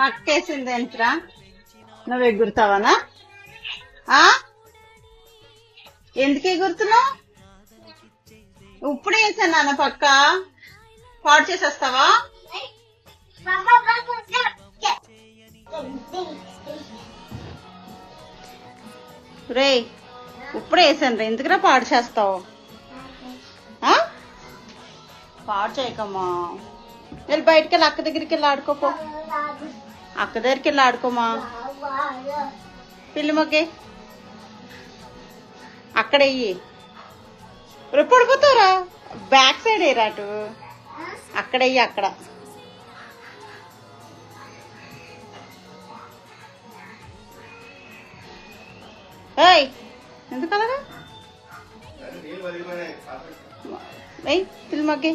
అక్కేసింది ఏంట్రా? నువ్వు ఎగురుతావానా? ఎందుకు ఎగురుతున్నావు? ఇప్పుడు వేసాను నాన్న పక్క పాడు చేసేస్తావా? రే ఇప్పుడే వేసాను రా, ఎందుకురా పాడు చేస్తావు? పాడు చేయకమ్మా. వెళ్ళి బయటికి వెళ్ళి అక్క దగ్గరికి వెళ్ళి ఆడుకోపో. అక్క దగ్గరికి వెళ్ళి ఆడుకోమా. పిల్లి మొగ్గే అక్కడ వెయ్యి. రేపు పడిపోతావురా, బ్యాక్ సైడ్ వేయరా అటు. అక్కడ వెయ్యి అక్కడ. ఏయ్ ఎందుకు అలాగా? వెయ్యి పిల్లి మొగ్గే.